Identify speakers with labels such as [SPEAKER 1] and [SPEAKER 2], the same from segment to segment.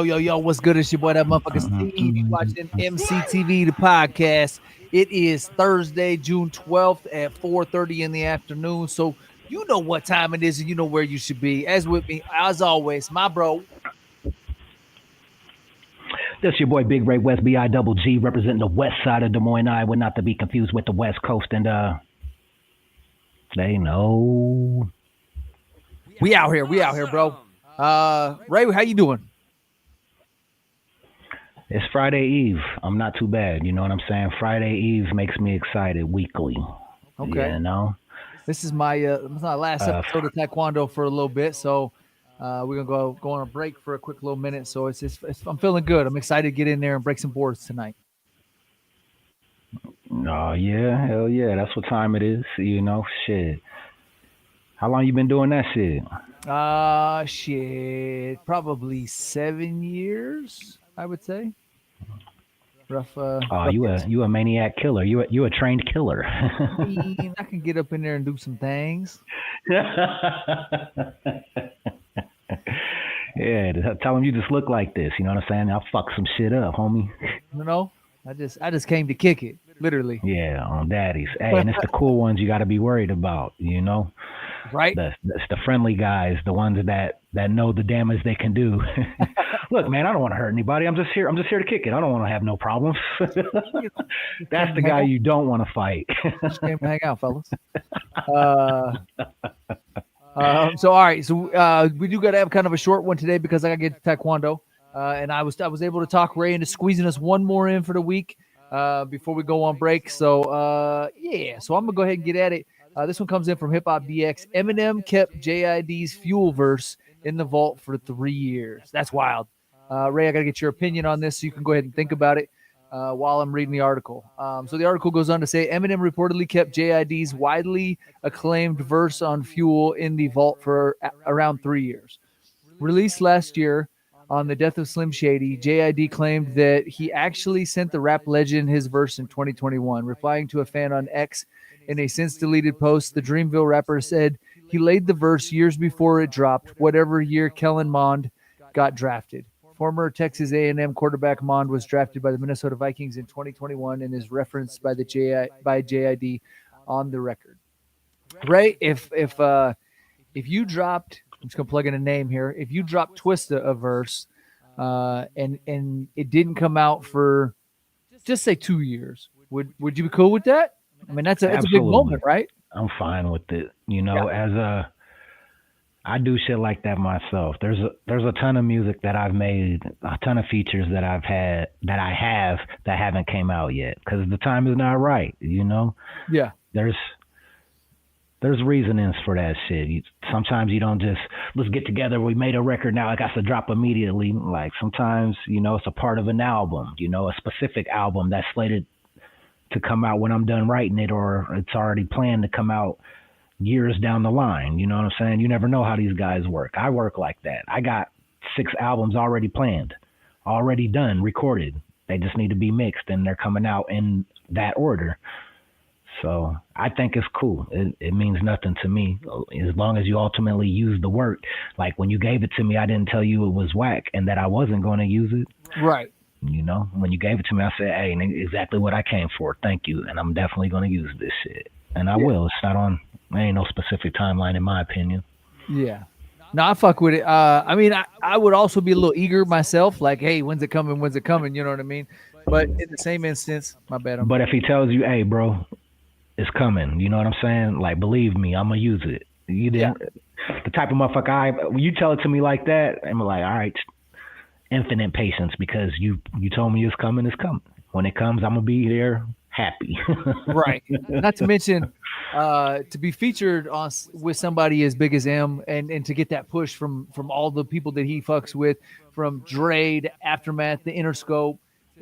[SPEAKER 1] Yo, what's good? It's your boy, that motherfucker Steve. You watching EmceeTV The Podcast. It is Thursday, June 12th at 4:30 in the afternoon. So you know what time it is and you know where you should be. As with me, as always, my bro.
[SPEAKER 2] This your boy Big Ray West B-I-double-G, representing the west side of Des Moines, Iowa, not to be confused with the West Coast. And they know.
[SPEAKER 1] We out here, bro. Ray, how you doing?
[SPEAKER 2] It's Friday Eve. I'm not too bad. You know what I'm saying? Friday Eve makes me excited weekly.
[SPEAKER 1] Okay.
[SPEAKER 2] You know?
[SPEAKER 1] This is my last episode of Taekwondo for a little bit, so we're gonna go on a break for a quick little minute. So I'm feeling good. I'm excited to get in there and break some boards tonight.
[SPEAKER 2] Oh yeah, hell yeah. That's what time it is. You know, shit. How long you been doing that shit?
[SPEAKER 1] Probably 7 years, I would say. Rough.
[SPEAKER 2] You a maniac killer. You a trained killer.
[SPEAKER 1] I can get up in there and do some things.
[SPEAKER 2] Yeah, tell them you just look like this. You know what I'm saying? I'll fuck some shit up, homie.
[SPEAKER 1] You know, I just came to kick it, literally.
[SPEAKER 2] Yeah, on daddies. Hey, and it's the cool ones you got to be worried about. You know,
[SPEAKER 1] right?
[SPEAKER 2] It's the friendly guys, the ones that know the damage they can do. Look, man, I don't want to hurt anybody. I'm just here to kick it. I don't want to have no problems. That's the guy you don't want to fight.
[SPEAKER 1] Just came to hang out, fellas. So all right, so we do got to have kind of a short one today because I got to get to Taekwondo, and I was able to talk Ray into squeezing us one more in for the week before we go on break. So so I'm gonna go ahead and get at it. This one comes in from Hip Hop DX. Eminem kept JID's Fuel verse in the vault for 3 years. That's wild. Ray, I got to get your opinion on this so you can go ahead and think about it while I'm reading the article. So the article goes on to say Eminem reportedly kept JID's widely acclaimed verse on Fuel in the vault for around 3 years. Released last year on the death of Slim Shady, JID claimed that he actually sent the rap legend his verse in 2021. Replying to a fan on X in a since-deleted post, the Dreamville rapper said he laid the verse years before it dropped, whatever year Kellen Mond got drafted. Former Texas A&M quarterback Mond was drafted by the Minnesota Vikings in 2021 and is referenced by JID on the record. Ray, if you dropped, I'm just gonna plug in a name here. If you dropped Twista a verse, and it didn't come out for just say 2 years, would you be cool with that? I mean, that's a big moment, right?
[SPEAKER 2] I'm fine with it. You know, I do shit like that myself. There's a ton of music that I've made, a ton of features that I have that haven't came out yet because the time is not right. You know.
[SPEAKER 1] Yeah.
[SPEAKER 2] There's reasonings for that shit. Sometimes you don't just let's get together. We made a record now. I got to drop immediately. Like sometimes it's a part of an album. A specific album that's slated to come out when I'm done writing it, or it's already planned to come out years down the line. You know what I'm saying? You never know how these guys work. I work like that. I got 6 albums already planned, already done, recorded. They just need to be mixed and they're coming out in that order. So I think it's cool. It means nothing to me as long as you ultimately use the work. Like when you gave it to me, I didn't tell you it was whack and that I wasn't going to use it.
[SPEAKER 1] Right.
[SPEAKER 2] When you gave it to me, I said, hey, exactly what I came for. Thank you. And I'm definitely going to use this shit. And I will. It's not on, there ain't no specific timeline in my opinion.
[SPEAKER 1] Yeah. No, I fuck with it. I mean, I would also be a little eager myself. Like, hey, when's it coming? When's it coming? You know what I mean? But in the same instance, my bad.
[SPEAKER 2] But if he tells you, hey, bro, it's coming. You know what I'm saying? Like, believe me, I'm going to use it. You didn't. Yeah. The type of motherfucker when you tell it to me like that, I'm like, all right, infinite patience because you told me it's coming. When it comes, I'm going to be there happy.
[SPEAKER 1] Right. Not to mention to be featured with somebody as big as M and to get that push from all the people that he fucks with, from Dre to Aftermath, the Interscope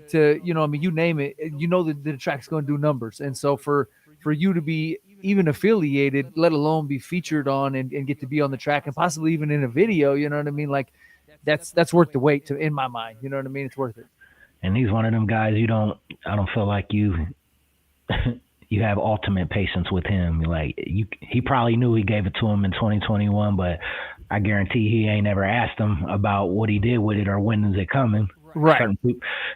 [SPEAKER 1] to, you name it, the track's going to do numbers. And so for you to be even affiliated, let alone be featured on and get to be on the track and possibly even in a video, you know what I mean? Like that's worth the wait in my mind. You know what I mean? It's worth it.
[SPEAKER 2] And he's one of them guys I don't feel like you you have ultimate patience with him. Like he probably knew he gave it to him in 2021, but I guarantee he ain't ever asked him about what he did with it or when is it coming.
[SPEAKER 1] Right.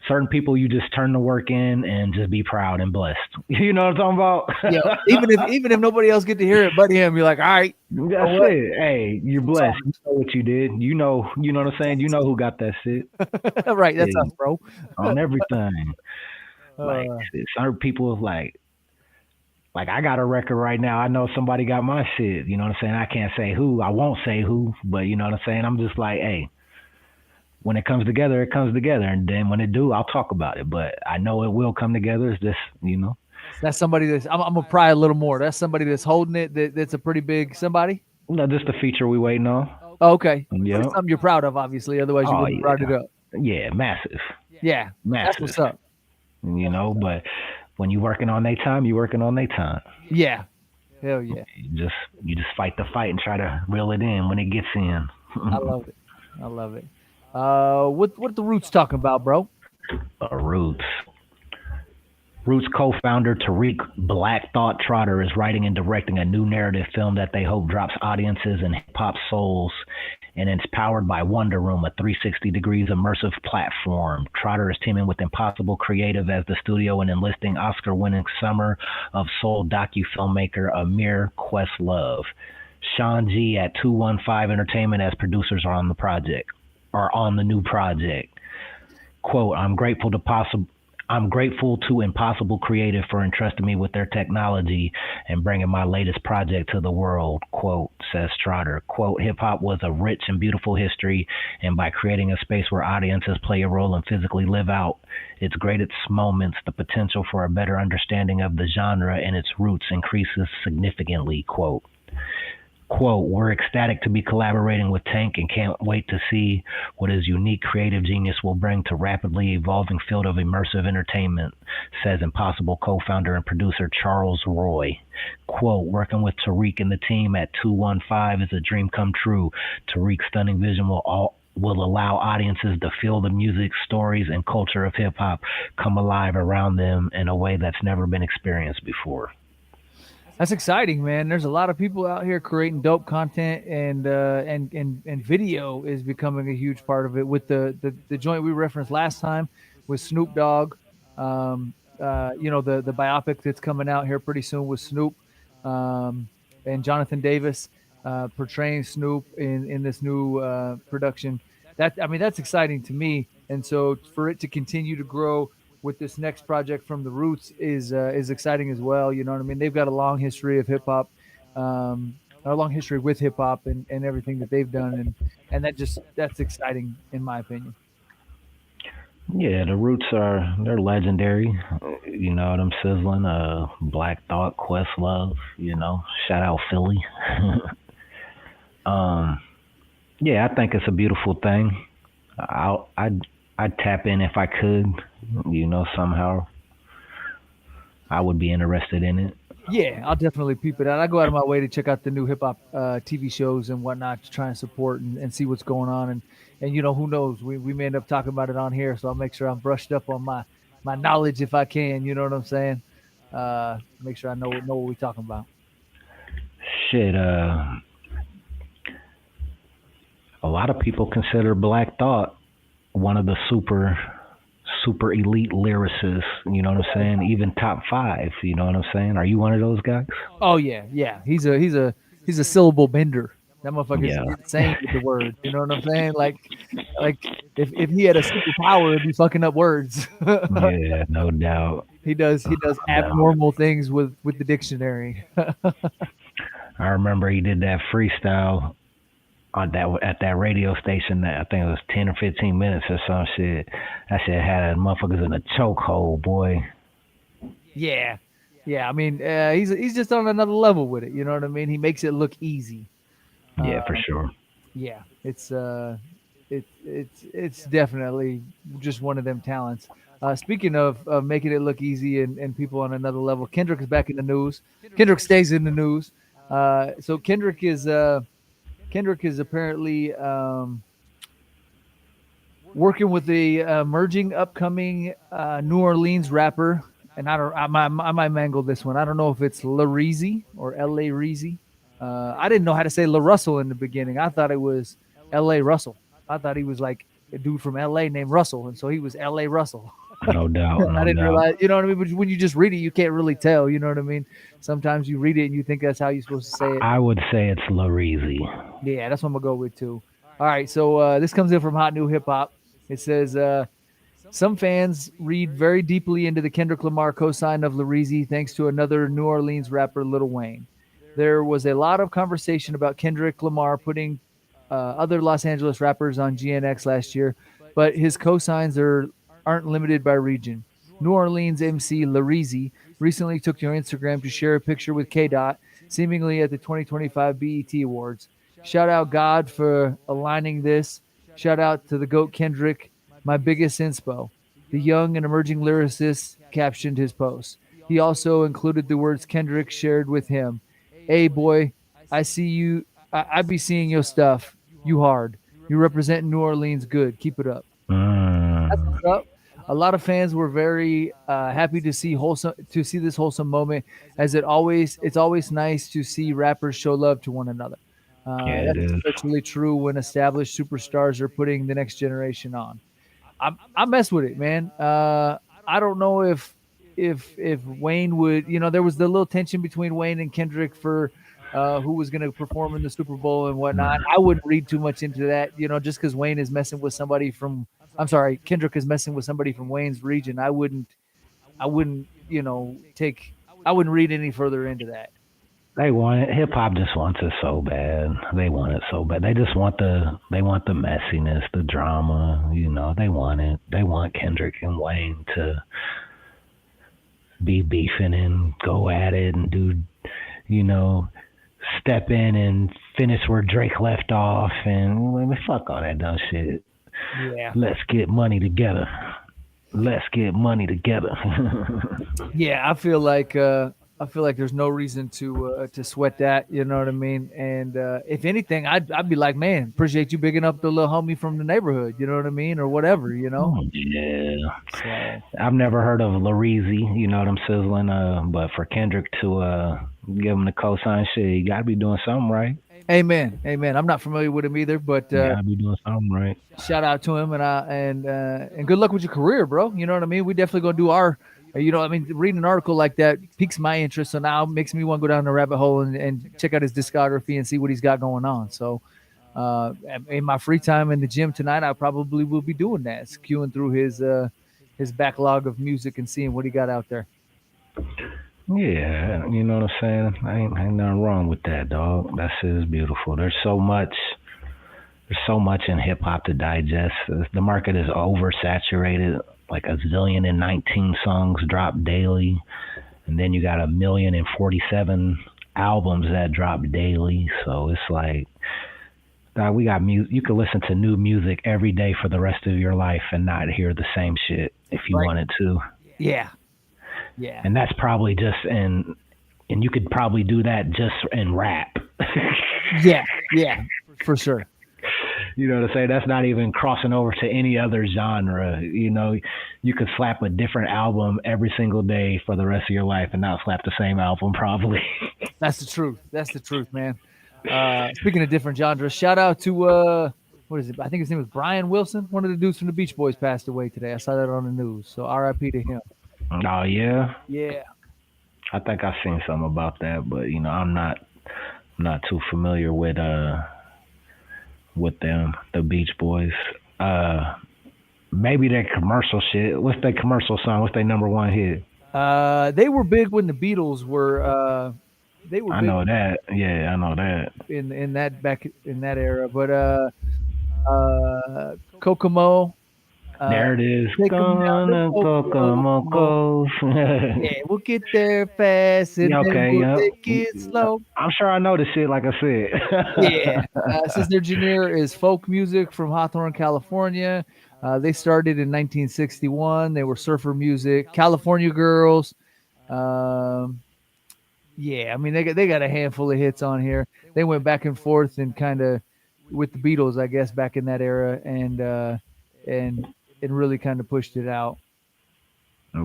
[SPEAKER 2] Certain people, you just turn the work in and just be proud and blessed. You know what I'm talking
[SPEAKER 1] Yeah.
[SPEAKER 2] about?
[SPEAKER 1] Even if nobody else get to hear it but him, you're like, all right, you know
[SPEAKER 2] That's
[SPEAKER 1] what?
[SPEAKER 2] it. Hey, you're blessed. You know what you did. You know what I'm saying. You know who got that shit.
[SPEAKER 1] Right. That's
[SPEAKER 2] Yeah,
[SPEAKER 1] us, bro.
[SPEAKER 2] on everything. Like
[SPEAKER 1] Uh,
[SPEAKER 2] certain people, like I got a record right now. I know somebody got my shit. You know what I'm saying. I can't say who. I won't say who. But you know what I'm saying. I'm just like, hey, when it comes together, it comes together, and then when it do, I'll talk about it. But I know it will come together. It's just
[SPEAKER 1] that's somebody I'm gonna pry a little more. That's somebody that's holding it. That's a pretty big somebody.
[SPEAKER 2] just the feature we waiting on.
[SPEAKER 1] Oh, okay. But
[SPEAKER 2] Yeah.
[SPEAKER 1] it's something you're proud of, obviously. Otherwise, you
[SPEAKER 2] Oh
[SPEAKER 1] wouldn't have brought it
[SPEAKER 2] yeah.
[SPEAKER 1] up.
[SPEAKER 2] Yeah, massive,
[SPEAKER 1] Yeah. That's
[SPEAKER 2] massive.
[SPEAKER 1] what's up.
[SPEAKER 2] But when you working on their time, you working on their time.
[SPEAKER 1] Yeah. Hell yeah.
[SPEAKER 2] You just fight the fight and try to reel it in when it gets in.
[SPEAKER 1] I love it. I love it. What the Roots talking about, bro?
[SPEAKER 2] Roots. Roots co-founder Tariq Black Thought Trotter is writing and directing a new narrative film that they hope drops audiences and hip-hop souls, and it's powered by Wonder Room, a 360 degrees immersive platform. Trotter is teaming with Impossible Creative as the studio and enlisting Oscar-winning Summer of Soul docu-filmmaker Amir Questlove. Sean G at 215 Entertainment as producers are on the new project. Quote, I'm grateful to Impossible Creative for entrusting me with their technology and bringing my latest project to the world, quote, says Trotter. Quote, hip hop was a rich and beautiful history, and by creating a space where audiences play a role and physically live out its greatest moments, the potential for a better understanding of the genre and its roots increases significantly, quote. Quote, we're ecstatic to be collaborating with Tank and can't wait to see what his unique creative genius will bring to rapidly evolving field of immersive entertainment, says Impossible co-founder and producer Charles Roy. Quote, working with Tariq and the team at 215 is a dream come true. Tariq's stunning vision will allow audiences to feel the music, stories, and culture of hip-hop come alive around them in a way that's never been experienced before.
[SPEAKER 1] That's exciting, man. There's a lot of people out here creating dope content, and video is becoming a huge part of it. With the joint we referenced last time with Snoop Dogg, the biopic that's coming out here pretty soon with Snoop, and Jonathan Davis portraying Snoop in this new production. That's exciting to me, and so for it to continue to grow with this next project from the Roots is exciting as well. You know what I mean? They've got a long history of hip hop, a long history with hip hop and everything that they've done, and that's exciting in my opinion.
[SPEAKER 2] Yeah, the Roots they're legendary. You know them sizzling. Black Thought, Questlove. Shout out Philly. um, yeah, I think it's a beautiful thing. I'd tap in if I could. Somehow I would be interested in it.
[SPEAKER 1] Yeah, I'll definitely peep it out. I go out of my way to check out the new hip hop TV shows and whatnot to try and support and see what's going on. And who knows? We may end up talking about it on here, so I'll make sure I'm brushed up on my knowledge if I can. You know what I'm saying? Make sure I know what we're talking about.
[SPEAKER 2] Shit, a lot of people consider Black Thought one of the super elite lyricists, you know what I'm saying? Even top 5, you know what I'm saying? Are you one of those guys?
[SPEAKER 1] Oh yeah. He's a syllable bender. That motherfucker's
[SPEAKER 2] Yeah.
[SPEAKER 1] insane with the words. You know what I'm saying? Like if he had a superpower, it'd be fucking up words.
[SPEAKER 2] Yeah, no doubt.
[SPEAKER 1] He does
[SPEAKER 2] No doubt.
[SPEAKER 1] abnormal things with the dictionary.
[SPEAKER 2] I remember he did that freestyle on that at that radio station that I think it was 10 or 15 minutes or some shit. That shit had motherfuckers in a chokehold, boy.
[SPEAKER 1] Yeah. Yeah, I mean, he's just on another level with it. You know what I mean? He makes it look easy.
[SPEAKER 2] Yeah, for
[SPEAKER 1] Uh,
[SPEAKER 2] sure.
[SPEAKER 1] yeah, it's definitely just one of them talents. Speaking of making it look easy and people on another level, Kendrick is back in the news. Kendrick stays in the news. So Kendrick is apparently working with the emerging upcoming New Orleans rapper and I might mangle this one. I don't know if it's Lareezy or L.A. Reezy. I didn't know how to say La Russell in the beginning. I thought it was L.A. Russell. I thought he was like a dude from L.A. named Russell, and so he was L.A. Russell.
[SPEAKER 2] No doubt,
[SPEAKER 1] I
[SPEAKER 2] no
[SPEAKER 1] didn't
[SPEAKER 2] doubt.
[SPEAKER 1] realize, you know what I mean? But when you just read it, you can't really tell, you know what I mean? Sometimes you read it and you think that's how you're supposed to say it.
[SPEAKER 2] I would say it's Lareezy.
[SPEAKER 1] Yeah, that's what I'm gonna go with too. All right, so this comes in from Hot New Hip Hop. It says some fans read very deeply into the Kendrick Lamar cosign of Lareezy thanks to another New Orleans rapper, Lil Wayne. There was a lot of conversation about Kendrick Lamar putting other Los Angeles rappers on GNX last year, but his cosigns aren't limited by region. New Orleans MC Lareezy recently took to Instagram to share a picture with K Dot, seemingly at the 2025 BET Awards. Shout out God for aligning this. Shout out to the GOAT Kendrick, my biggest inspo. The young and emerging lyricist captioned his post. He also included the words Kendrick shared with him. Hey boy, I see you. I be seeing your stuff. You hard. You represent New Orleans good. Keep it up. That's
[SPEAKER 2] Mm,
[SPEAKER 1] what's up. A lot of fans were very happy to see this wholesome moment, as it's always nice to see rappers show love to one another.
[SPEAKER 2] yeah, it
[SPEAKER 1] That's
[SPEAKER 2] is.
[SPEAKER 1] especially true when established superstars are putting the next generation on. I mess with it, man. I don't know if Wayne would, there was the little tension between Wayne and Kendrick for who was going to perform in the Super Bowl and whatnot. I wouldn't read too much into that, just because Wayne is messing with somebody from. I'm sorry, Kendrick is messing with somebody from Wayne's region. I wouldn't, take. I wouldn't read any further into that.
[SPEAKER 2] They want it. Hip hop just wants it so bad. They want it so bad. They just want the messiness, the drama. They want it. They want Kendrick and Wayne to be beefing and go at it and do, you know, step in and finish where Drake left off and fuck all that dumb shit.
[SPEAKER 1] Yeah,
[SPEAKER 2] Let's get money together. Let's get money together.
[SPEAKER 1] yeah. I feel like there's no reason to sweat that. You know what I mean? And if anything, I'd be like, man, appreciate you bigging up the little homie from the neighborhood. You know what I mean, or whatever.
[SPEAKER 2] Yeah.
[SPEAKER 1] So
[SPEAKER 2] I've never heard of Lareezy, you know what I'm sizzling, but for Kendrick to give him the cosign shit, you gotta be doing something right.
[SPEAKER 1] amen, amen. I'm not familiar with him either, but
[SPEAKER 2] You gotta be doing something right.
[SPEAKER 1] shout out to him and good luck with your career, bro. You know what I mean? We definitely gonna do our. I mean, reading an article like that piques my interest, so now it makes me want to go down the rabbit hole and check out his discography and see what he's got going on. So, in my free time in the gym tonight, I probably will be doing that, skewing through his backlog of music and seeing what he got out there.
[SPEAKER 2] Yeah, you know what I'm saying? Ain't nothing wrong with that, dog. That shit is beautiful. There's so much in hip hop to digest. The market is oversaturated. Like a zillion and 19 songs drop daily, and then you got 1,047 albums that drop daily. So it's like, God, we got music. You could listen to new music every day for the rest of your life and not hear the same shit if you
[SPEAKER 1] Right?
[SPEAKER 2] wanted to.
[SPEAKER 1] Yeah, yeah,
[SPEAKER 2] And that's probably just and you could probably do that just in rap.
[SPEAKER 1] yeah, yeah, for sure.
[SPEAKER 2] You know what I'm saying? That's not even crossing over to any other genre. You could slap a different album every single day for the rest of your life and not slap the same album probably.
[SPEAKER 1] That's the truth. That's the truth, man. Speaking of different genres, shout out to what is it? I think his name was Brian Wilson. One of the dudes from the Beach Boys passed away today. I saw that on the news. So R.I.P. to him.
[SPEAKER 2] Oh yeah,
[SPEAKER 1] Yeah.
[SPEAKER 2] I think I've seen something about that, but I'm not too familiar with them, the Beach Boys. Maybe their commercial shit. What's their commercial song? What's their number one hit?
[SPEAKER 1] They were big when the Beatles were. They were
[SPEAKER 2] I
[SPEAKER 1] big
[SPEAKER 2] know that. Yeah, I know that.
[SPEAKER 1] in that back in that era. But Kokomo, uh,
[SPEAKER 2] There it is.
[SPEAKER 1] take them down to
[SPEAKER 2] Gonna Kokomo
[SPEAKER 1] Kokomo.
[SPEAKER 2] Coast.
[SPEAKER 1] Yeah, we'll get there fast and
[SPEAKER 2] Yeah,
[SPEAKER 1] then
[SPEAKER 2] okay,
[SPEAKER 1] we'll
[SPEAKER 2] yeah.
[SPEAKER 1] take it slow.
[SPEAKER 2] I'm sure I know the shit, like I
[SPEAKER 1] Yeah.
[SPEAKER 2] said.
[SPEAKER 1] Since their genre is folk music from Hawthorne, California. They started in 1961. They were surfer music, California Girls. Um, yeah, I mean they got a handful of hits on here. They went back and forth and kind of with the Beatles, I guess, back in that era, and and really kind of pushed it out.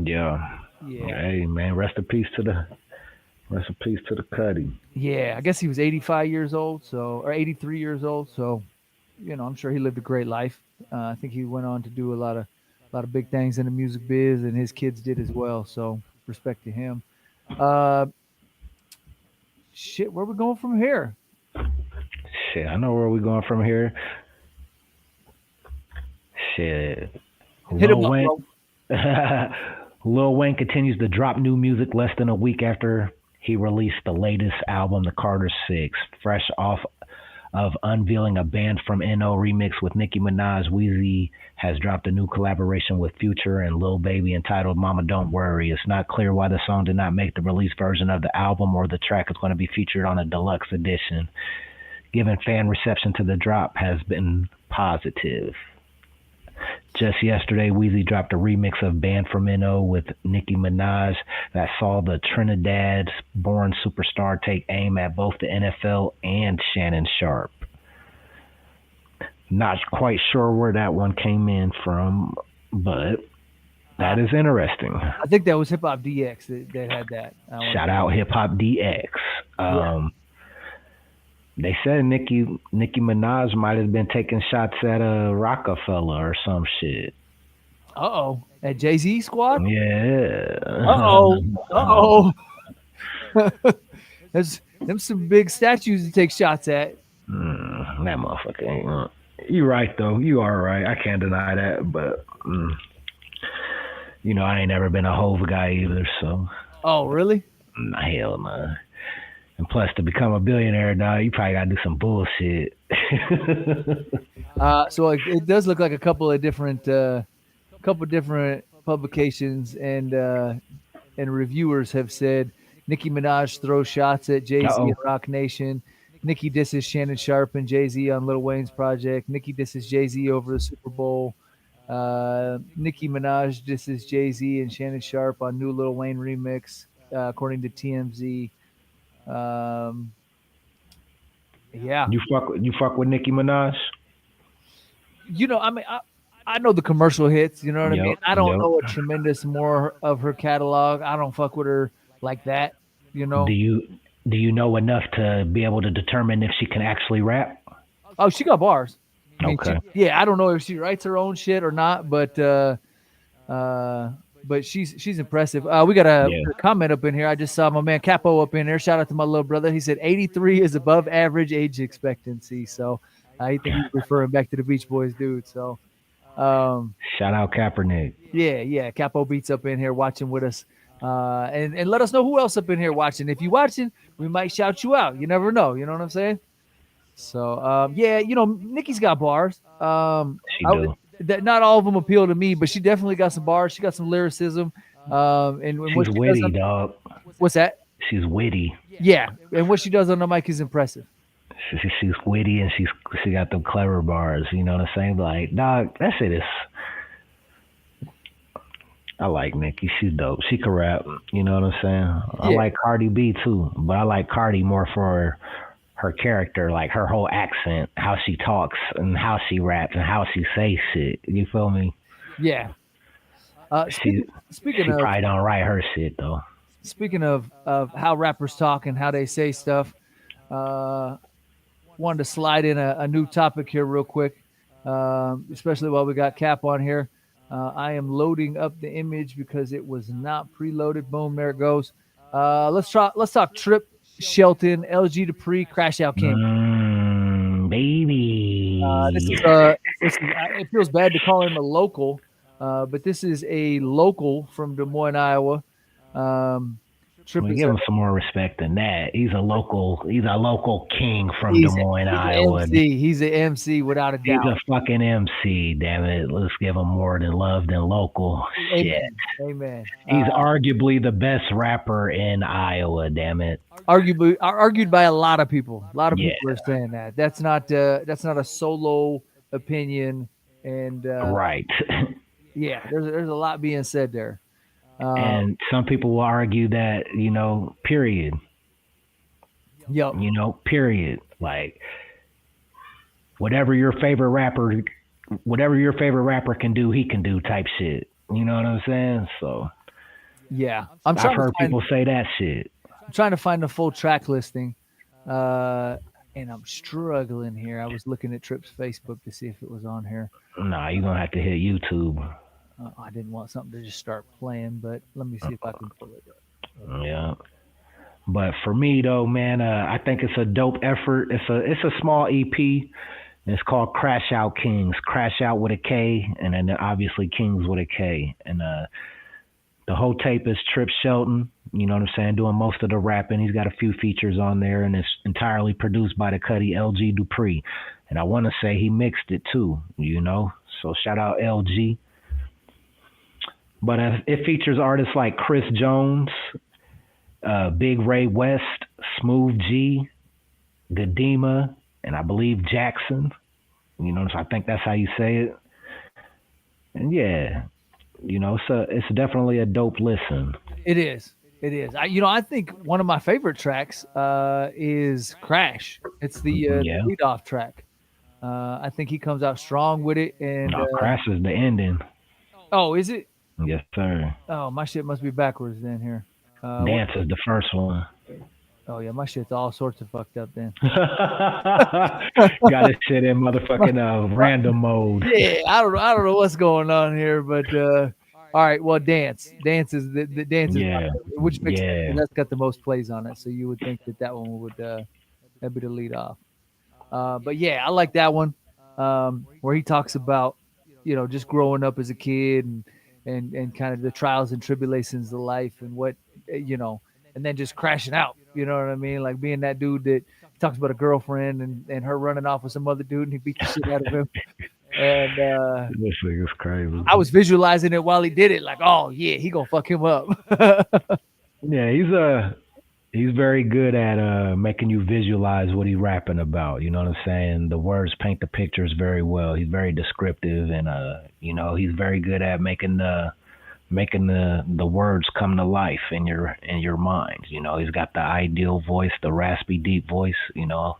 [SPEAKER 2] Yeah.
[SPEAKER 1] Yeah.
[SPEAKER 2] Hey man, rest in peace to the Cuddy.
[SPEAKER 1] Yeah, I guess he was 85 years old, or 83 years old. So, I'm sure he lived a great life. I think he went on to do a lot of big things in the music biz, and his kids did as well. So, respect to him. Uh, Shit, where we going from here?
[SPEAKER 2] Shit, I know where we going from here. Shit,
[SPEAKER 1] Hit him
[SPEAKER 2] Lil
[SPEAKER 1] up,
[SPEAKER 2] Wayne.
[SPEAKER 1] bro.
[SPEAKER 2] Lil Wayne continues to drop new music less than a week after he released the latest album, The Carter Six, fresh off of unveiling a Band from NO remix with Nicki Minaj. Weezy has dropped a new collaboration with Future and Lil Baby entitled Mama Don't Worry. It's not clear why the song did not make the release version of the album or the track is going to be featured on a deluxe edition. Given fan reception to the drop has been positive. Just yesterday, Weezy dropped a remix of Band from NO with Nicki Minaj that saw the Trinidad-born superstar take aim at both the NFL and Shannon Sharp. Not quite sure where that one came in from, but that is interesting.
[SPEAKER 1] I think that was Hip Hop DX that had that.
[SPEAKER 2] Shout out Hip Hop DX. They said Nicki Minaj might have been taking shots at a Rockefeller or some shit.
[SPEAKER 1] Uh-oh. At Jay-Z squad?
[SPEAKER 2] Yeah.
[SPEAKER 1] Uh-oh. There's some big statues to take shots at.
[SPEAKER 2] That motherfucker ain't. You right, though. You are right. I can't deny that. But, I ain't never been a Hove guy either, so.
[SPEAKER 1] Oh, really?
[SPEAKER 2] Hell no. And plus, to become a billionaire now, you probably got to do some bullshit.
[SPEAKER 1] So it does look like a couple of different publications and reviewers have said Nicki Minaj throws shots at Jay-Z and Rock Nation. Nicki disses Shannon Sharp and Jay-Z on Lil Wayne's project. Nicki disses Jay-Z over the Super Bowl. Nicki Minaj disses Jay-Z and Shannon Sharp on new Lil Wayne remix, according to TMZ. Yeah.
[SPEAKER 2] You fuck with Nicki Minaj?
[SPEAKER 1] I know the commercial hits, you know what I mean? I don't know a tremendous more of her catalog. I don't fuck with her like that,
[SPEAKER 2] Do you know enough to be able to determine if she can actually rap?
[SPEAKER 1] Oh, she got bars.
[SPEAKER 2] Okay.
[SPEAKER 1] I don't know if she writes her own shit or not, but she's impressive. We got a comment up in here. I just saw my man Capo up in there. Shout out to my little brother. He said 83 is above average age expectancy. So I think he's referring back to the Beach Boys dude. So
[SPEAKER 2] shout out Kaepernick.
[SPEAKER 1] Yeah. Capo Beats up in here watching with us. And let us know who else up in here watching. If you watching, we might shout you out. You never know. You know what I'm saying? So Nicki's got bars.
[SPEAKER 2] She do.
[SPEAKER 1] Not all of them appeal to me, but she definitely got some bars. She got some lyricism. And
[SPEAKER 2] she's witty, dog.
[SPEAKER 1] What's that?
[SPEAKER 2] She's witty.
[SPEAKER 1] Yeah, and what she does on the mic is impressive.
[SPEAKER 2] She's witty and she got them clever bars. You know what I'm saying? Like, dog, that shit is. I like Nicki. She's dope. She can rap. You know what I'm saying? I like Cardi B too, but I like Cardi more for her character, like her whole accent, how she talks and how she raps and how she says shit. You feel me?
[SPEAKER 1] Yeah.
[SPEAKER 2] She probably don't write her shit though.
[SPEAKER 1] Speaking of how rappers talk and how they say stuff, wanted to slide in a new topic here real quick, especially while we got Cap on here. I am loading up the image because it was not preloaded. Boom, there it goes. Let's talk Tripp Shelton, LG Dupree, Crash Out King.
[SPEAKER 2] Baby.
[SPEAKER 1] This is it feels bad to call him a local, but this is a local from Des Moines, Iowa.
[SPEAKER 2] Tripp, give him some more respect than that. He's a local king from Des Moines, Iowa.
[SPEAKER 1] He's an MC without a doubt.
[SPEAKER 2] He's a fucking MC, damn it. Let's give him more than love than local. Shit.
[SPEAKER 1] Amen.
[SPEAKER 2] He's arguably the best rapper in Iowa, damn it.
[SPEAKER 1] Argued by a lot of people. A lot of people are saying that. That's not a solo opinion, and
[SPEAKER 2] right.
[SPEAKER 1] Yeah, there's a lot being said there.
[SPEAKER 2] And some people will argue that, period.
[SPEAKER 1] Yep.
[SPEAKER 2] Period. Like, whatever your favorite rapper can do, he can do type shit. You know what I'm saying? So,
[SPEAKER 1] Yeah,
[SPEAKER 2] I've heard people say that shit.
[SPEAKER 1] I'm trying to find the full track listing, uh, and I'm struggling here. I was looking at Tripp's Facebook to see if it was on here.
[SPEAKER 2] Nah, you're gonna have to hit YouTube.
[SPEAKER 1] I didn't want something to just start playing, but let me see if I can pull it up.
[SPEAKER 2] Yeah. But for me though, man, I think it's a dope effort. It's a small EP. And it's called Crash Out Kings. Crash Out with a K, and then obviously Kings with a K. And the whole tape is Tripp Shelton. You know what I'm saying? Doing most of the rapping. He's got a few features on there, and it's entirely produced by the Cuddy LG Dupree. And I want to say he mixed it too. You know, so shout out LG. But it features artists like Chris Jones, Big Ray West, Smoov G, Gadima, and I believe Jackson. You know, so I think that's how you say it. And yeah, you know, it's definitely a dope listen.
[SPEAKER 1] It is. It is. I think one of my favorite tracks is Crash. It's the lead-off track. I think he comes out strong with it. And
[SPEAKER 2] no, Crash is the ending.
[SPEAKER 1] Oh, is it?
[SPEAKER 2] Yes, sir.
[SPEAKER 1] Oh, my shit must be backwards then here.
[SPEAKER 2] Dance is the first one.
[SPEAKER 1] Oh yeah, my shit's all sorts of fucked up then.
[SPEAKER 2] Got this shit in motherfucking random mode.
[SPEAKER 1] Yeah, I don't know what's going on here, but all right. Well, dance is the dance is which makes that's got the most plays on it. So you would think that one would that'd be the lead off. But yeah, I like that one where he talks about just growing up as a kid and kind of the trials and tribulations of life and what and then just crashing out. You know what I mean? Like being that dude that talks about a girlfriend and her running off with some other dude and he beat the shit out of him. And
[SPEAKER 2] this nigga's crazy.
[SPEAKER 1] I was visualizing it while he did it, like, oh yeah, he gonna fuck him up.
[SPEAKER 2] Yeah, he's very good at making you visualize what he's rapping about. You know what I'm saying? The words paint the pictures very well. He's very descriptive, and he's very good at making the words come to life in your mind. You know, he's got the ideal voice, the raspy deep voice. You know,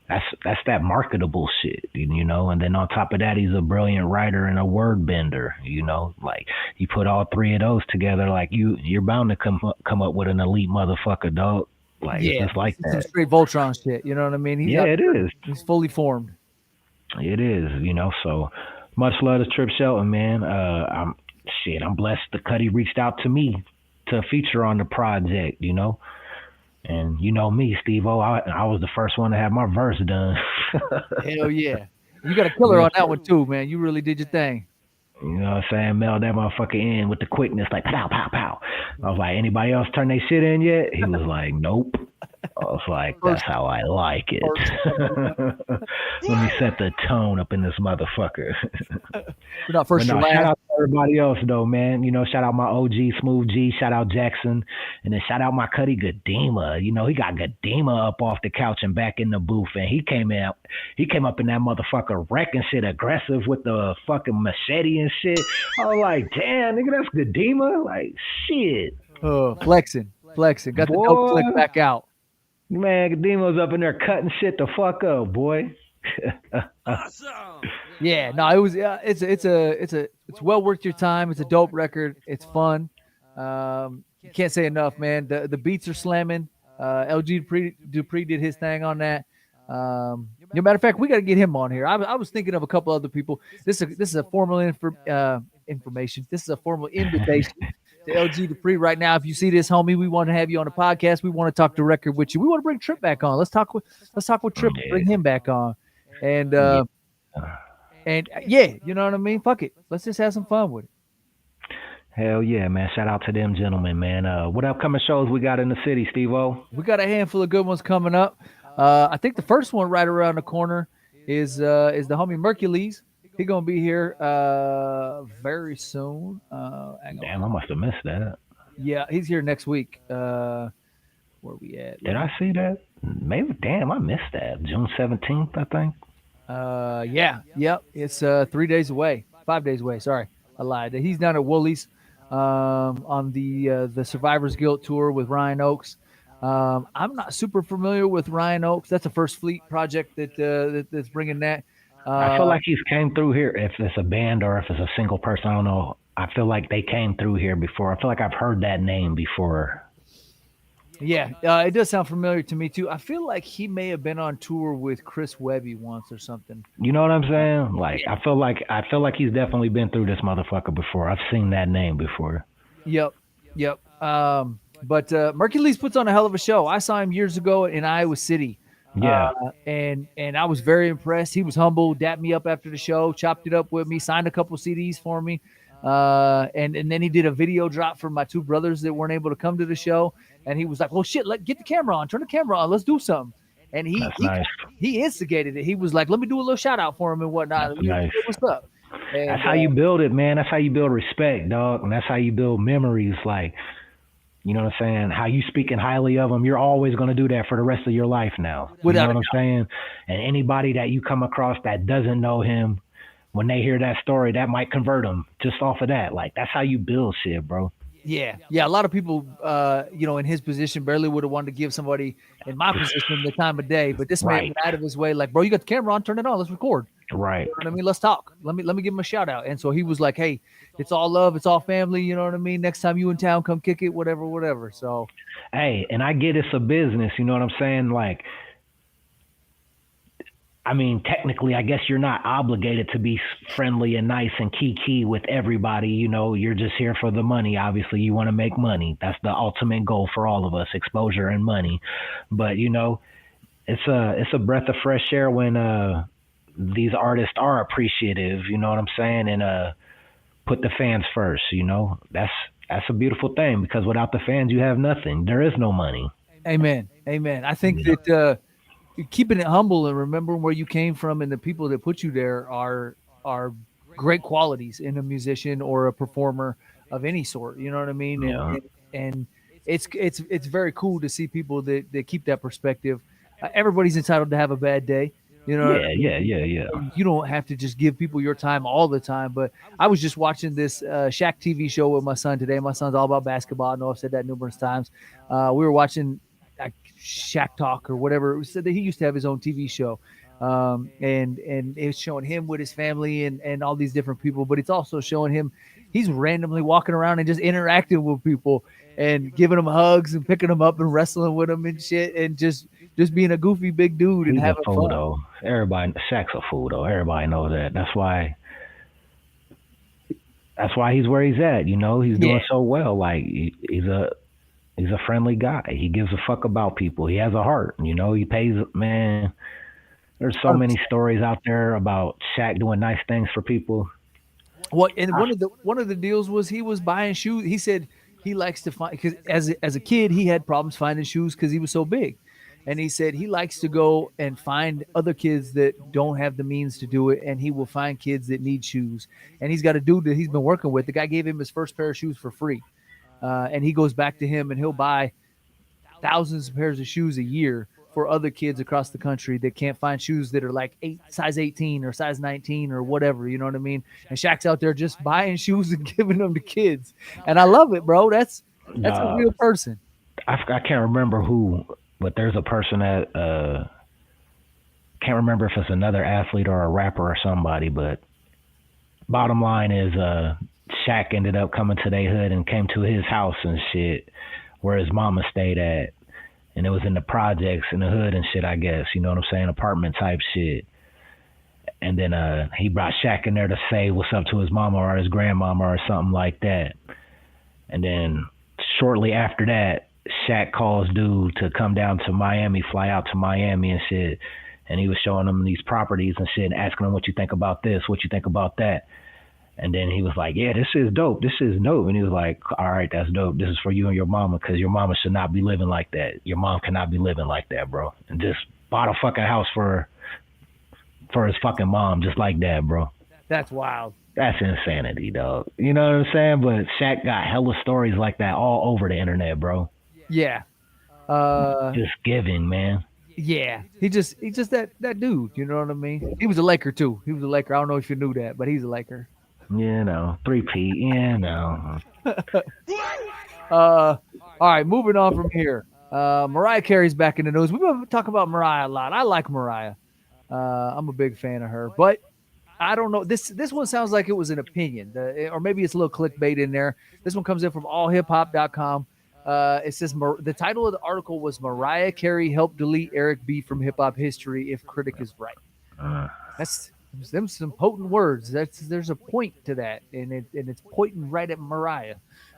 [SPEAKER 2] that's that marketable shit. You know, and then on top of that, he's a brilliant writer and a word bender. You know, like you put all three of those together, like you're bound to come up with an elite motherfucker, dog. Like it's just like that.
[SPEAKER 1] Some straight Voltron shit. You know what I mean?
[SPEAKER 2] It is.
[SPEAKER 1] He's fully formed.
[SPEAKER 2] It is. You know, so much love to Tripp Shelton, man. I'm blessed the Cuddy reached out to me to feature on the project, you know. And you know me, Steve-O, I was the first one to have my verse done.
[SPEAKER 1] Hell yeah. You got a killer on that one too, man. You really did your thing.
[SPEAKER 2] You know what I'm saying? Mailed that motherfucker in with the quickness, like pow, pow, pow. I was like, anybody else turn their shit in yet? He was like, nope. I was like, that's how I like it. Let me set the tone up in this motherfucker.
[SPEAKER 1] We're not first to last.
[SPEAKER 2] Shout out to everybody else though, man. You know, shout out my OG Smoov G, shout out Jackson, and then shout out my Cuddy Gadima. You know, he got Gadima up off the couch and back in the booth, and he came up in that motherfucker wrecking shit, aggressive with the fucking machete and shit. I was like, damn, nigga, that's Gadima. Like, shit.
[SPEAKER 1] Flexing. Got the dope click back out.
[SPEAKER 2] Man, Gadima's up in there cutting shit the fuck up, boy.
[SPEAKER 1] Awesome. Yeah, no, it was. It's well worth your time. It's a dope record. It's fun. You can't say enough, man. The beats are slamming. LG Dupree did his thing on that. Matter of fact, we got to get him on here. I was thinking of a couple other people. This is a formal information. This is a formal invitation to LG Dupree right now. If you see this, homie, we want to have you on the podcast. We want to talk the record with you. We want to bring Tripp back on. Let's talk with Tripp. Bring him back on. And yeah, you know what I mean? Fuck it. Let's just have some fun with it.
[SPEAKER 2] Hell yeah, man. Shout out to them gentlemen, man. What upcoming shows we got in the city, Steve-O?
[SPEAKER 1] We got a handful of good ones coming up. I think the first one right around the corner is the homie Mercules. He gonna be here very soon.
[SPEAKER 2] Damn, I must have missed that.
[SPEAKER 1] Yeah, he's here next week. Where we at?
[SPEAKER 2] Did I see that? Maybe. Damn, I missed that. June 17th, I think.
[SPEAKER 1] Yeah. Yep. It's 3 days away. 5 days away. Sorry, I lied. He's down at Woolies on the Survivors Guild tour with Ryan Oakes. I'm not super familiar with Ryan Oakes. That's a First Fleet project that's bringing that.
[SPEAKER 2] I feel like he's came through here. If it's a band or if it's a single person, I don't know I feel like they came through here before. I feel like I've heard that name before.
[SPEAKER 1] Yeah, it does sound familiar to me too. I feel like he may have been on tour with Chris Webby once or something.
[SPEAKER 2] You know what I'm saying? Like
[SPEAKER 1] Yeah.
[SPEAKER 2] I feel like he's definitely been through this motherfucker before. I've seen that name before.
[SPEAKER 1] Yep. Yep. But Mercules puts on a hell of a show. I saw him years ago in Iowa City.
[SPEAKER 2] Yeah,
[SPEAKER 1] And I was very impressed. He was humble, dapped me up after the show, chopped it up with me, signed a couple CDs for me. And then he did a video drop for my two brothers that weren't able to come to the show. And he was like, "Well, shit, get the camera on, turn the camera on, let's do something." And he
[SPEAKER 2] that's
[SPEAKER 1] he
[SPEAKER 2] nice.
[SPEAKER 1] he instigated it. He was like, "Let me do a little shout out for him and whatnot.
[SPEAKER 2] That's nice.
[SPEAKER 1] What's up?"
[SPEAKER 2] That's
[SPEAKER 1] And
[SPEAKER 2] how you build it, man. That's how you build respect, dog. And that's how you build memories. Like, you know what I'm saying? How you speaking highly of them, you're always going to do that for the rest of your life now. You know
[SPEAKER 1] without
[SPEAKER 2] what
[SPEAKER 1] a
[SPEAKER 2] I'm saying? And anybody that you come across that doesn't know him, when they hear that story, that might convert them just off of that. Like, that's how you build shit, bro.
[SPEAKER 1] Yeah. A lot of people, in his position, barely would have wanted to give somebody in my position the time of day. But this man
[SPEAKER 2] Right,
[SPEAKER 1] went out of his way, like, "Bro, you got the camera on, turn it on, let's record."
[SPEAKER 2] right.
[SPEAKER 1] You know what I mean? Let's talk. Let me give him a shout out. And so he was like, "Hey, it's all love, it's all family." You know what I mean? Next time you in town, come kick it, whatever. So
[SPEAKER 2] Hey, and I get it's a business. You know what I'm saying? Like, I mean, technically, I guess you're not obligated to be friendly and nice and key with everybody. You know, you're just here for the money. Obviously, you want to make money. That's the ultimate goal for all of us: exposure and money. But it's a breath of fresh air when these artists are appreciative. You know what I'm saying? And put the fans first. You know, that's a beautiful thing because without the fans, you have nothing. There is no money.
[SPEAKER 1] amen. I think
[SPEAKER 2] You know,
[SPEAKER 1] that keeping it humble and remembering where you came from and the people that put you there are great qualities in a musician or a performer of any sort. You know what I mean? And
[SPEAKER 2] yeah,
[SPEAKER 1] and, and it's very cool to see people that keep that perspective. Everybody's entitled to have a bad day. You know what
[SPEAKER 2] yeah,
[SPEAKER 1] I mean?
[SPEAKER 2] yeah, yeah, yeah.
[SPEAKER 1] And you don't have to just give people your time all the time. But I was just watching this Shaq TV show with my son today. My son's all about basketball. I know I've said that numerous times. We were watching like Shaq Talk or whatever. It was said that he used to have his own TV show. And it's showing him with his family and all these different people, but it's also showing him he's randomly walking around and just interacting with people and giving them hugs and picking them up and wrestling with them and shit and just being a goofy big dude and
[SPEAKER 2] He's a
[SPEAKER 1] having
[SPEAKER 2] fool
[SPEAKER 1] fun.
[SPEAKER 2] though. Everybody, Shaq's a fool though. Everybody knows that. That's why he's where he's at. You know, he's
[SPEAKER 1] Yeah.
[SPEAKER 2] doing so well. Like he's a friendly guy. He gives a fuck about people. He has a heart. You know, he pays. Man, there's so many stories out there about Shaq doing nice things for people.
[SPEAKER 1] What and one of the deals was he was buying shoes. He said he likes to find because as a kid he had problems finding shoes because he was so big, and he said he likes to go and find other kids that don't have the means to do it, and he will find kids that need shoes. And he's got a dude that he's been working with. The guy gave him his first pair of shoes for free, and he goes back to him and he'll buy thousands of pairs of shoes a year for other kids across the country that can't find shoes that are like size 18 or size 19 or whatever. You know what I mean? And Shaq's out there just buying shoes and giving them to kids. And I love it, bro. That's a
[SPEAKER 2] Uh,
[SPEAKER 1] real person.
[SPEAKER 2] I can't remember who, but there's a person that can't remember if it's another athlete or a rapper or somebody. But bottom line is, Shaq ended up coming to their hood and came to his house and shit, where his mama stayed at, and it was in the projects in the hood and shit. I guess you know what I'm saying, apartment type shit. And then he brought Shaq in there to say what's up to his mama or his grandmama or something like that. And then shortly after that, Shaq calls dude to come down to Miami, fly out to Miami and shit. And he was showing him these properties and shit, and asking him what you think about this, what you think about that. And then he was like, yeah, this is dope. This is dope. And he was like, all right, that's dope. This is for you and your mama because your mama should not be living like that. Your mom cannot be living like that, bro. And just bought a fucking house for his fucking mom just like that, bro.
[SPEAKER 1] That's wild.
[SPEAKER 2] That's insanity, dog. You know what I'm saying? But Shaq got hella stories like that all over the internet, bro.
[SPEAKER 1] Yeah. Uh,
[SPEAKER 2] Just giving, man.
[SPEAKER 1] yeah. He's just that dude. You know what I mean? He was a Laker too. He was a Laker. I don't know if you knew that, but he's a Laker.
[SPEAKER 2] You know, 3P, you know.
[SPEAKER 1] All right, moving on from here. Mariah Carey's back in the news. We've been talking about Mariah a lot. I like Mariah. I'm a big fan of her, but I don't know. This one sounds like it was an opinion, or maybe it's a little clickbait in there. This one comes in from allhiphop.com. It says the title of the article was Mariah Carey helped delete Eric B from hip hop history if critic is right.
[SPEAKER 2] Uh,
[SPEAKER 1] That's them some potent words. There's a point to that, and it's pointing right at Mariah.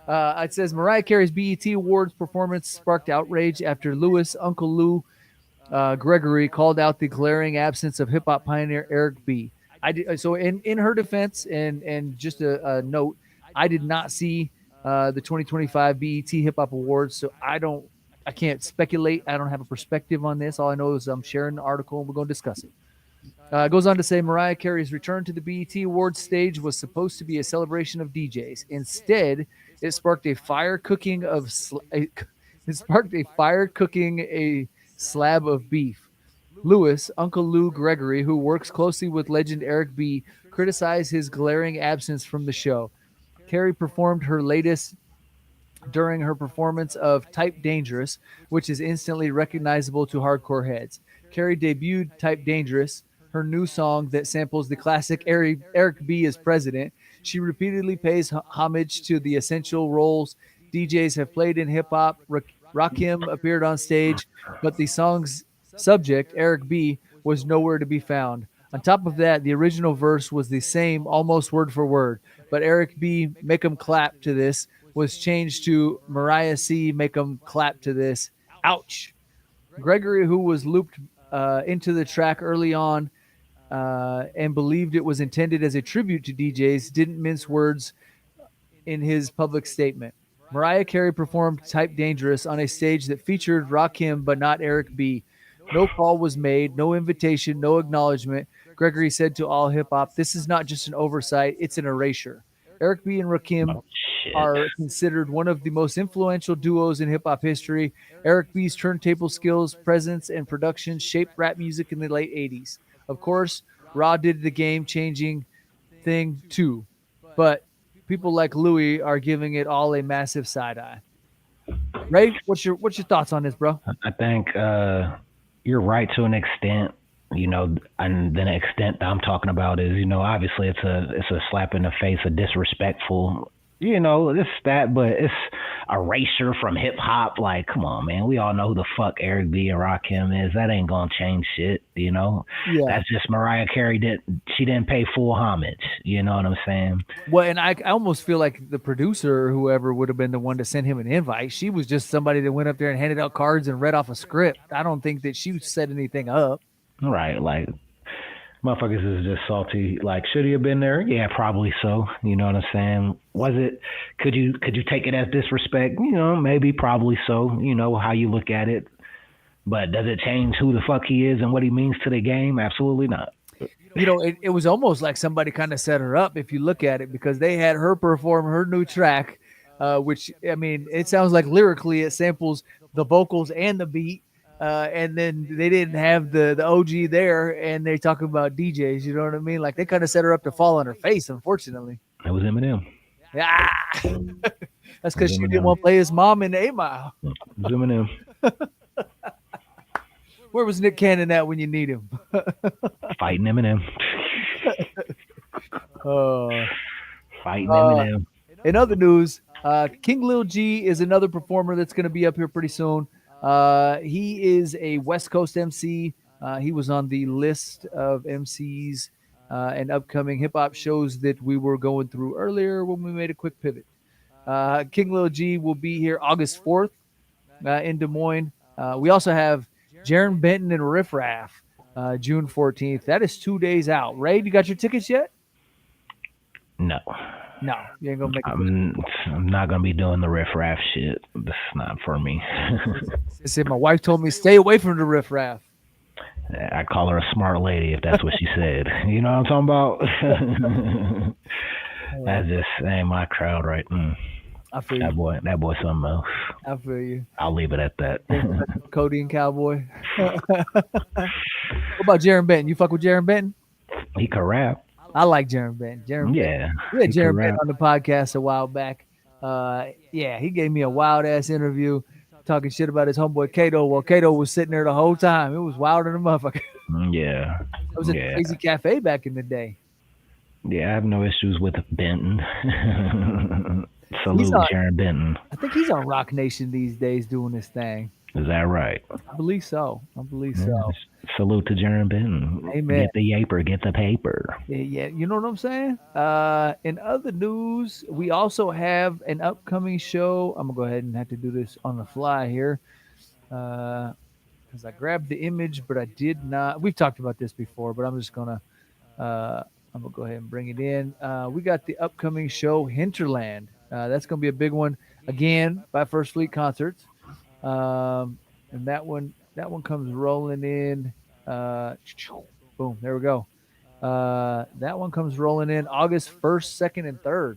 [SPEAKER 1] It says Mariah Carey's BET Awards performance sparked outrage after Lewis Uncle Lou Gregory called out the glaring absence of hip hop pioneer Eric B. I did, so in her defense, and just a note, I did not see the 2025 BET Hip Hop Awards, so I can't speculate. I don't have a perspective on this. All I know is I'm sharing the article and we're going to discuss it. It goes on to say Mariah Carey's return to the BET Awards stage was supposed to be a celebration of DJs. Instead, it sparked a fire cooking a slab of beef. Lewis, Uncle Lou Gregory, who works closely with legend Eric B., criticized his glaring absence from the show. Carey performed her latest during her performance of Type Dangerous, which is instantly recognizable to hardcore heads. Carey debuted Type Dangerous, her new song that samples the classic Eric B. as president. She repeatedly pays homage to the essential roles DJs have played in hip hop. Rakim appeared on stage, but the song's subject, Eric B., was nowhere to be found. On top of that, the original verse was the same, almost word for word, but Eric B. Make 'em clap to this was changed to Mariah C. Make 'em clap to this. Ouch. Gregory, who was looped into the track early on and believed it was intended as a tribute to DJs, didn't mince words in his public statement. Mariah Carey performed Type Dangerous on a stage that featured Rakim but not Eric B. No call was made, no invitation, no acknowledgement. Gregory said to All Hip Hop, "This is not just an oversight, it's an erasure." Eric B. and Rakim
[SPEAKER 2] oh shit.
[SPEAKER 1] are considered one of the most influential duos in hip hop history. Eric B.'s turntable skills, presence, and production shaped rap music in the late 80s. Of course, Raw did the game changing thing too, but people like Louis are giving it all a massive side eye. Ray, what's your thoughts on this, bro?
[SPEAKER 2] I think you're right to an extent, and then the extent that I'm talking about is, obviously it's a slap in the face, a disrespectful, this that, but it's erasure from hip hop. Like, come on, man, we all know who the fuck Eric B and Rakim is. That ain't gonna change shit,
[SPEAKER 1] Yeah.
[SPEAKER 2] That's just Mariah Carey she didn't pay full homage. You know what I'm saying?
[SPEAKER 1] Well, and I almost feel like the producer or whoever would have been the one to send him an invite. She was just somebody that went up there and handed out cards and read off a script. I don't think that she set anything up.
[SPEAKER 2] Right, like motherfuckers is just salty. Like, should he have been there? Yeah, probably so. You know what I'm saying? Was it? Could you take it as disrespect? Maybe, probably so. How you look at it. But does it change who the fuck he is and what he means to the game? Absolutely not.
[SPEAKER 1] It was almost like somebody kind of set her up if you look at it, because they had her perform her new track, which, I mean, it sounds like lyrically it samples the vocals and the beat. And then they didn't have the OG there, and they talking about DJs. You know what I mean? Like, they kind of set her up to fall on her face. Unfortunately,
[SPEAKER 2] It was Eminem.
[SPEAKER 1] yeah, that's because she didn't want to play his mom in the 8 Mile.
[SPEAKER 2] It was Eminem.
[SPEAKER 1] Where was Nick Cannon at when you need him?
[SPEAKER 2] Fighting Eminem.
[SPEAKER 1] uh,
[SPEAKER 2] Fighting Eminem.
[SPEAKER 1] in other news, King Lil G is another performer that's going to be up here pretty soon. He is a West Coast MC. He was on the list of MCs and upcoming hip hop shows that we were going through earlier when we made a quick pivot. King Lil G will be here August 4th in Des Moines. We also have Jaron Benton and Riff Raff June 14th. That is 2 days out. Ray, you got your tickets yet?
[SPEAKER 2] No.
[SPEAKER 1] No, you ain't gonna make it.
[SPEAKER 2] I'm not gonna be doing the riff raff shit. This is not for me.
[SPEAKER 1] I said my wife told me stay away from the Riff Raff.
[SPEAKER 2] I call her a smart lady if that's what she said. You know what I'm talking about? That ain't my crowd, right?
[SPEAKER 1] I feel you.
[SPEAKER 2] That boy, something else.
[SPEAKER 1] I feel you.
[SPEAKER 2] I'll leave it at that.
[SPEAKER 1] Cody and Cowboy. What about Jaron Benton? You fuck with Jaron Benton?
[SPEAKER 2] He could rap.
[SPEAKER 1] I like Jaron Benton.
[SPEAKER 2] Yeah.
[SPEAKER 1] We had Jaron Benton on the podcast a while back. Yeah, he gave me a wild ass interview talking shit about his homeboy Kato. Well, Kato was sitting there the whole time. It was wild in the motherfucker.
[SPEAKER 2] Yeah.
[SPEAKER 1] It was a crazy cafe back in the day.
[SPEAKER 2] Yeah, I have no issues with Benton.
[SPEAKER 1] He's
[SPEAKER 2] Salute,
[SPEAKER 1] on.
[SPEAKER 2] Jaron Benton.
[SPEAKER 1] I think he's on Rock Nation these days doing this thing.
[SPEAKER 2] Is that right?
[SPEAKER 1] I believe so. I believe
[SPEAKER 2] Yeah.
[SPEAKER 1] so.
[SPEAKER 2] Salute to Jaron Benton.
[SPEAKER 1] Amen.
[SPEAKER 2] Get the yaper, get the paper.
[SPEAKER 1] Yeah, you know what I'm saying? In other news, we also have an upcoming show. I'm gonna go ahead and have to do this on the fly here. Because I grabbed the image, but I did not. We've talked about this before, but I'm just gonna I'm gonna go ahead and bring it in. We got the upcoming show Hinterland. That's gonna be a big one again by First Fleet Concerts, and that one comes rolling in. Boom, there we go. That one comes rolling in August 1st, 2nd, and 3rd.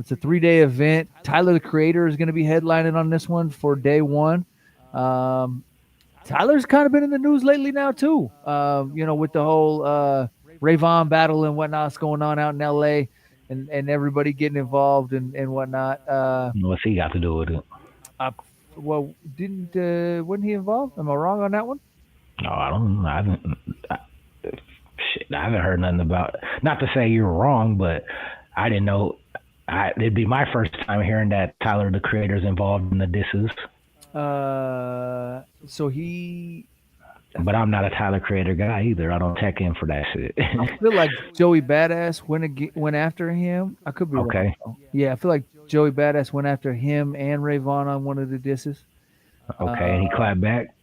[SPEAKER 1] It's a 3-day event. Tyler the Creator is going to be headlining on this one for day one. Tyler's kind of been in the news lately now too. With the whole Ray-Von battle and whatnot's going on out in LA, and everybody getting involved and whatnot.
[SPEAKER 2] What's he got to do with it?
[SPEAKER 1] Well, wasn't he involved? Am I wrong on that one?
[SPEAKER 2] No, I don't. I haven't heard nothing about. Not to say you're wrong, but I didn't know. It'd be my first time hearing that Tyler the Creator's involved in the disses.
[SPEAKER 1] So he.
[SPEAKER 2] But I'm not a Tyler Creator guy either. I don't tech in for that shit.
[SPEAKER 1] I feel like Joey Badass went after him. I could be
[SPEAKER 2] okay.
[SPEAKER 1] wrong. Yeah, I feel like Joey Badass went after him and Ray-Von on one of the disses.
[SPEAKER 2] Okay, and he clapped back?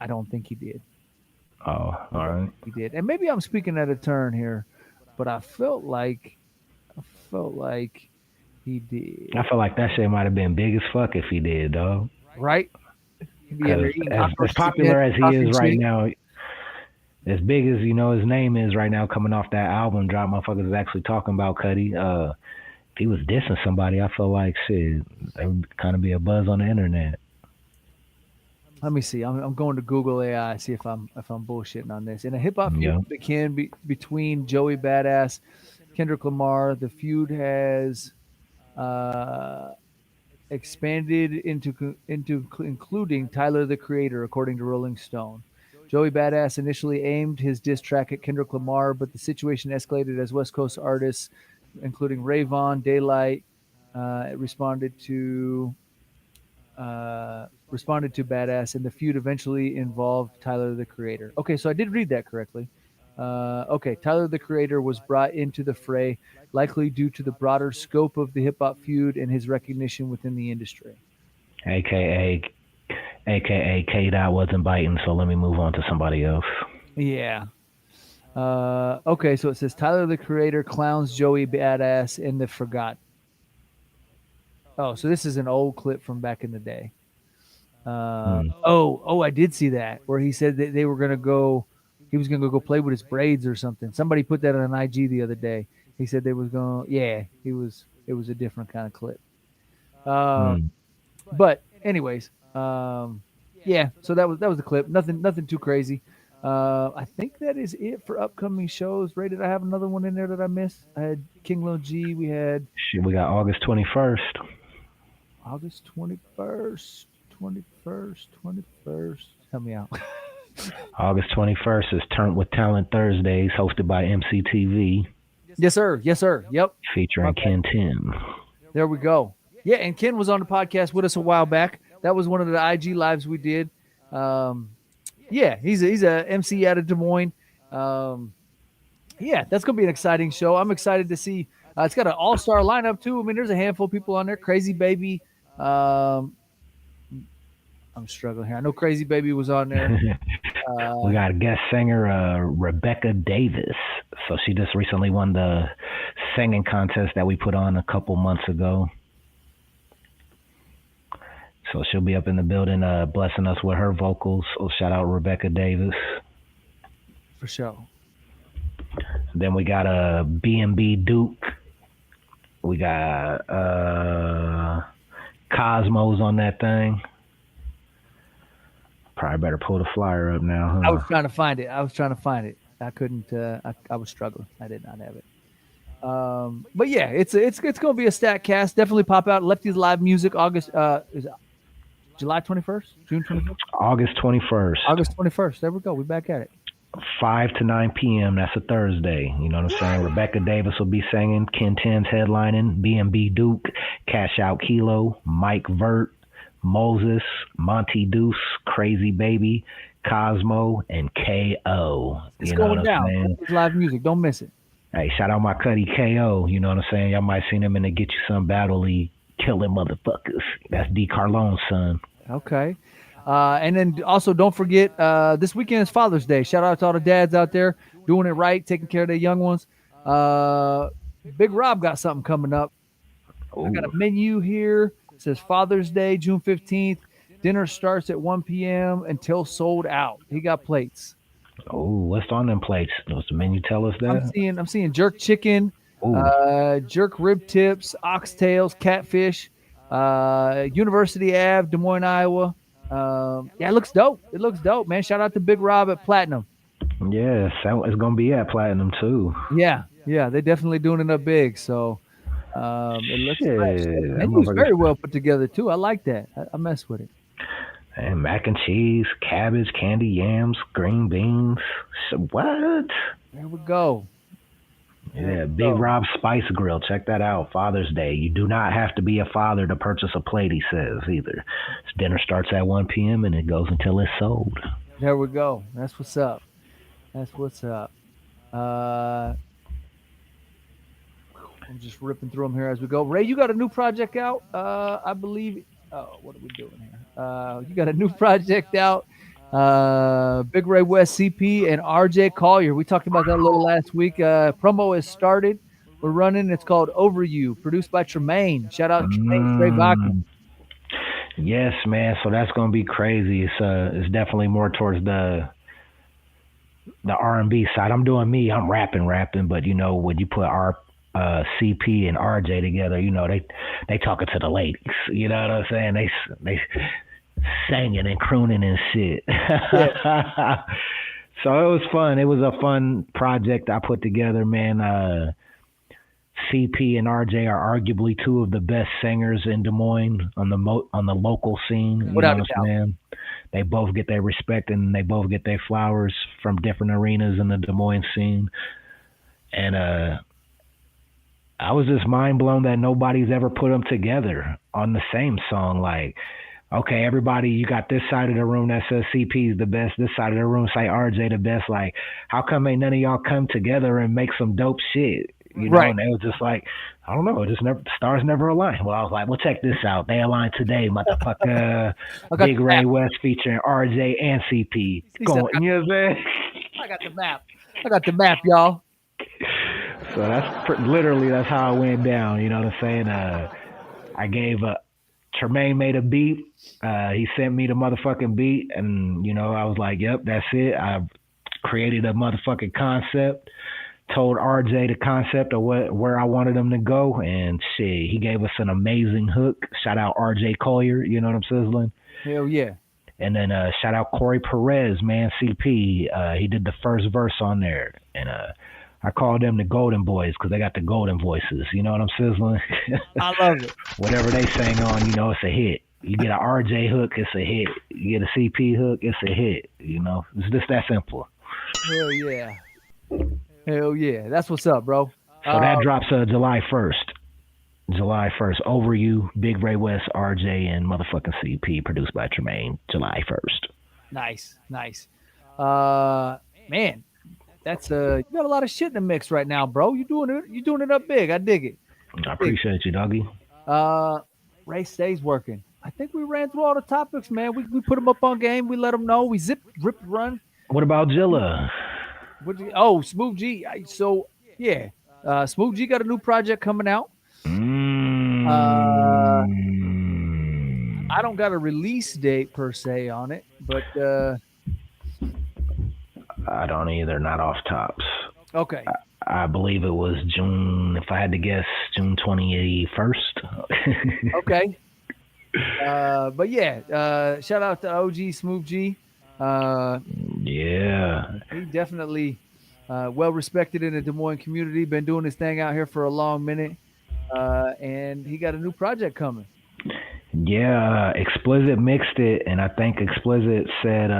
[SPEAKER 1] I don't think he did.
[SPEAKER 2] Oh, all right.
[SPEAKER 1] He did. And maybe I'm speaking out of turn here, but I felt like he did.
[SPEAKER 2] I feel like that shit might have been big as fuck if he did, though.
[SPEAKER 1] Right?
[SPEAKER 2] As popular as he is right now, as big as his name is right now, coming off that album drop, motherfuckers is actually talking about Cudi. If he was dissing somebody, I feel like shit, there would kind of be a buzz on the internet.
[SPEAKER 1] Let me see. I'm going to Google AI, see if I'm bullshitting on this. In a hip hop feud between Joey Badass, Kendrick Lamar, the feud has expanded into including Tyler the Creator, according to Rolling Stone. Joey Badass initially aimed his diss track at Kendrick Lamar, but the situation escalated as West Coast artists, including Ray-Von, Daylight, responded to Badass, and the feud eventually involved Tyler the Creator. Okay, so I did read that correctly. Okay, Tyler the Creator was brought into the fray, likely due to the broader scope of the hip-hop feud and his recognition within the industry.
[SPEAKER 2] AKA K-Dot wasn't biting, so let me move on to somebody else.
[SPEAKER 1] Yeah. Okay, so it says Tyler the Creator clowns Joey Badass in the Forgot. Oh, so this is an old clip from back in the day. Oh, I did see that, where he said that they were going to go, he was going to go play with his braids or something. Somebody put that on IG the other day. He said they was going, it was a different kind of clip. But anyways, so that was the clip. Nothing too crazy. I think that is it for upcoming shows. Ray, did I have another one in there that I missed? I had King Lil G. We
[SPEAKER 2] got August 21st.
[SPEAKER 1] August 21st. Help me out.
[SPEAKER 2] August 21st is Turnt with Talent Thursdays, hosted by EmceeTV.
[SPEAKER 1] Yes, sir. Yep.
[SPEAKER 2] Featuring Ken 10.
[SPEAKER 1] There we go. Yeah, and Ken was on the podcast with us a while back. That was one of the IG lives we did. He's a MC out of Des Moines. That's gonna be an exciting show. I'm excited to see. It's got an all-star lineup too. I mean, there's a handful of people on there. Crazy Baby. I'm struggling here. I know Crazy Baby was on there.
[SPEAKER 2] We got a guest singer, Rebecca Davis. So she just recently won the singing contest that we put on a couple months ago. So she'll be up in the building blessing us with her vocals. So shout out Rebecca Davis.
[SPEAKER 1] For sure.
[SPEAKER 2] Then we got a B&B Duke. We got Cosmos on that thing. Probably better pull the flyer up now. Huh?
[SPEAKER 1] I was trying to find it. I couldn't. I was struggling. I did not have it. But yeah, it's gonna be a stat cast. Definitely pop out. Lefty's live music. August is it July 21st, June 21st.
[SPEAKER 2] August 21st.
[SPEAKER 1] August 21st. There we go. We back at it.
[SPEAKER 2] 5 to 9 p.m. That's a Thursday. You know what I'm saying? Rebecca Davis will be singing. Ken 10's headlining. B&B Duke, Cash Out Kilo, Mike Vert, Moses, Monty Deuce, Crazy Baby, Cosmo, and K.O.
[SPEAKER 1] It's
[SPEAKER 2] You know what
[SPEAKER 1] going
[SPEAKER 2] I'm
[SPEAKER 1] down.
[SPEAKER 2] saying?
[SPEAKER 1] It's live music. Don't miss it.
[SPEAKER 2] Hey, shout out my cuddy K.O. You know what I'm saying? Y'all might seen him in the Get You Some Battle League. Killing motherfuckers. That's D. Carlone's son.
[SPEAKER 1] Okay. And then also don't forget, this weekend is Father's Day. Shout out to all the dads out there doing it right, taking care of their young ones. Big Rob got something coming up.
[SPEAKER 2] Ooh.
[SPEAKER 1] I got a menu here. It says Father's Day, June 15th. Dinner starts at 1 p.m. until sold out. He got plates.
[SPEAKER 2] Oh, what's on them plates? Does the menu tell us that?
[SPEAKER 1] I'm seeing jerk chicken, jerk rib tips, oxtails, catfish, University Ave, Des Moines, Iowa. Yeah, it looks dope. It looks dope, man. Shout out to Big Rob at Platinum.
[SPEAKER 2] Yes, it's gonna be at Platinum too.
[SPEAKER 1] Yeah, they're definitely doing it up big. So it looks fresh. The
[SPEAKER 2] That
[SPEAKER 1] menu's very
[SPEAKER 2] motherfucker.
[SPEAKER 1] well put together too. I like that. I mess with it.
[SPEAKER 2] And mac and cheese, cabbage, candy yams, green beans. What?
[SPEAKER 1] There we go.
[SPEAKER 2] Yeah, Big Rob Spice Grill. Check that out. Father's Day. You do not have to be a father to purchase a plate, he says, either. Dinner starts at 1 p.m. and it goes until it's sold.
[SPEAKER 1] There we go. That's what's up. That's what's up. I'm just ripping through them here as we go. Ray, you got a new project out, I believe. Oh, what are we doing here? You got a new project out. Big Ray West, CP, and RJ Collier. We talked about that a little last week. Promo has started. We're running. It's called Over You, produced by Tremaine. Shout out Tremaine Straight Vodka.
[SPEAKER 2] Yes, man. So that's gonna be crazy. It's definitely more towards the R&B side. I'm doing me. I'm rapping, but you know when you put our CP and RJ together, you know they talking to the ladies. You know what I'm saying? They singing and crooning and shit. Yeah. So it was fun. It was a fun project I put together, man. CP and RJ are arguably two of the best singers in Des Moines on the local scene. You
[SPEAKER 1] Without
[SPEAKER 2] know
[SPEAKER 1] a
[SPEAKER 2] what I'm
[SPEAKER 1] doubt.
[SPEAKER 2] saying? They both get their respect and they both get their flowers from different arenas in the Des Moines scene. And I was just mind blown that nobody's ever put them together on the same song. Like, okay, everybody, you got this side of the room that says CP is the best, this side of the room say RJ the best. Like, how come ain't none of y'all come together and make some dope shit? You know,
[SPEAKER 1] Right.
[SPEAKER 2] and they was just like, I don't know, the stars never align. Well, I was like, well, check this out. They aligned today, motherfucker. Big Ray West featuring RJ and CP. Going, you know what I'm saying?
[SPEAKER 1] I got the map. I got the map, y'all.
[SPEAKER 2] So that's how it went down. You know what I'm saying? I gave Tremaine made a beat. He sent me the motherfucking beat, and you know I was like, "Yep, that's it." I created a motherfucking concept. Told RJ the concept of where I wanted him to go, and shit, he gave us an amazing hook. Shout out RJ Collier, you know what I'm sizzling?
[SPEAKER 1] Hell yeah.
[SPEAKER 2] And then shout out Corey Perez, man, CP. He did the first verse on there, and I call them the Golden Boys because they got the golden voices. You know what I'm sizzling?
[SPEAKER 1] I love it.
[SPEAKER 2] Whatever they sing on, you know, it's a hit. You get an RJ hook, it's a hit. You get a CP hook, it's a hit. You know, it's just that simple.
[SPEAKER 1] Hell yeah. Hell yeah. That's what's up, bro.
[SPEAKER 2] So that drops July 1st. July 1st. Over You, Big Ray West, RJ, and motherfucking CP, produced by Tremaine. July 1st.
[SPEAKER 1] Nice. Man, that's you got a lot of shit in the mix right now, bro. You doing it up big. I dig it.
[SPEAKER 2] I appreciate you, doggy.
[SPEAKER 1] Ray stays working. I think we ran through all the topics, man. We put them up on game. We let them know. We rip, run.
[SPEAKER 2] What about Jilla?
[SPEAKER 1] Smoov G. So yeah, Smoov G got a new project coming out. I don't got a release date per se on it, but
[SPEAKER 2] I don't either. Not off tops.
[SPEAKER 1] Okay.
[SPEAKER 2] I believe it was June. If I had to guess, June 21st.
[SPEAKER 1] Okay. But yeah, shout out to OG Smoov G.
[SPEAKER 2] Yeah.
[SPEAKER 1] He definitely well respected in the Des Moines community. Been doing his thing out here for a long minute. And he got a new project coming.
[SPEAKER 2] Yeah, Explicit mixed it, and I think Explicit said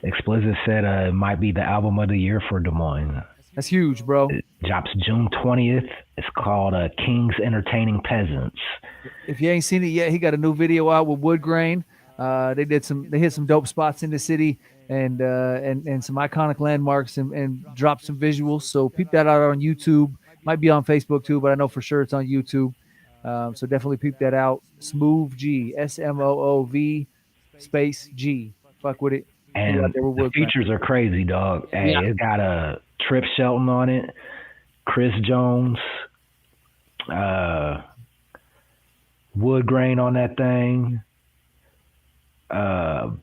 [SPEAKER 2] Explicit said it might be the album of the year for Des Moines.
[SPEAKER 1] That's huge, bro.
[SPEAKER 2] It drops June 20th. It's called Kings Entertaining Peasants.
[SPEAKER 1] If you ain't seen it yet, he got a new video out with Wood Grain. They hit some dope spots in the city and some iconic landmarks and dropped some visuals. So peep that out on YouTube. Might be on Facebook too, but I know for sure it's on YouTube. So definitely peep that out. Smoov G, Smoov space G. Fuck with it.
[SPEAKER 2] And the features are crazy, dog. Hey, yeah. It got a Tripp Shelton on it, Chris Jones, Wood Grain on that thing,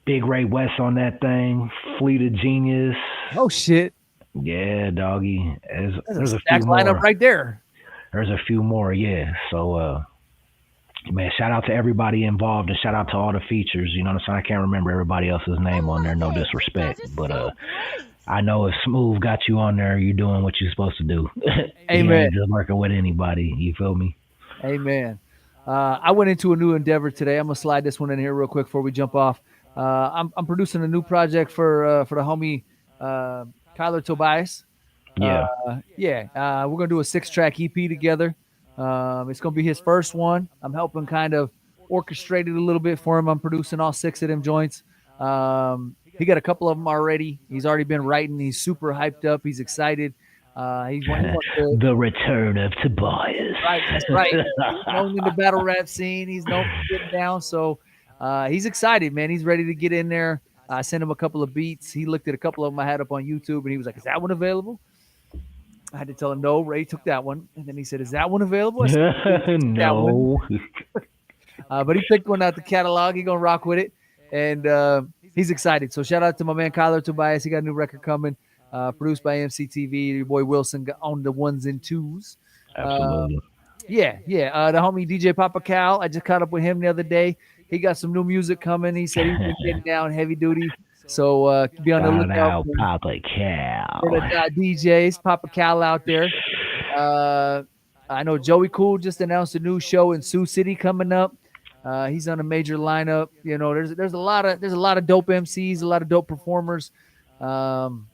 [SPEAKER 2] Big Ray West on that thing, Fleet of Genius.
[SPEAKER 1] Oh shit!
[SPEAKER 2] Yeah, doggy. There's a
[SPEAKER 1] few
[SPEAKER 2] more.
[SPEAKER 1] Lineup right there.
[SPEAKER 2] There's a few more, yeah. So, man, shout out to everybody involved and shout out to all the features. You know what I'm saying? I can't remember everybody else's name on there, no disrespect. But I know if Smoov got you on there, you're doing what you're supposed to do.
[SPEAKER 1] Amen.
[SPEAKER 2] You ain't just working with anybody. You feel me?
[SPEAKER 1] Amen. I went into a new endeavor today. I'm going to slide this one in here real quick before we jump off. I'm producing a new project for the homie Kyler Tobias.
[SPEAKER 2] Yeah.
[SPEAKER 1] We're going to do a 6-track EP together. It's going to be his first one. I'm helping kind of orchestrate it a little bit for him. I'm producing all 6 of them joints. He got a couple of them already. He's already been writing. He's super hyped up. He's excited.
[SPEAKER 2] The return of Tobias.
[SPEAKER 1] Right, that's right. He's known in the battle rap scene. He's known for getting down. So he's excited, man. He's ready to get in there. I sent him a couple of beats. He looked at a couple of them I had up on YouTube, and he was like, "Is that one available?" I had to tell him, no, Ray took that one. And then he said, "Is that one available?" I said,
[SPEAKER 2] no.
[SPEAKER 1] But he picked one out the catalog. He's going to rock with it. And he's excited. So shout out to my man, Kyler Tobias. He got a new record coming, produced by EmceeTV. Your boy Wilson on the 1s and 2s.
[SPEAKER 2] Absolutely.
[SPEAKER 1] The homie DJ Papa Cal, I just caught up with him the other day. He got some new music coming. He said he's been getting down heavy duty. So be on the lookout
[SPEAKER 2] for Papa Cal.
[SPEAKER 1] For the DJs, Papa Cal out there. I know Joey Cool just announced a new show in Sioux City coming up. He's on a major lineup. You know, there's a lot of dope MCs, a lot of dope performers. Man,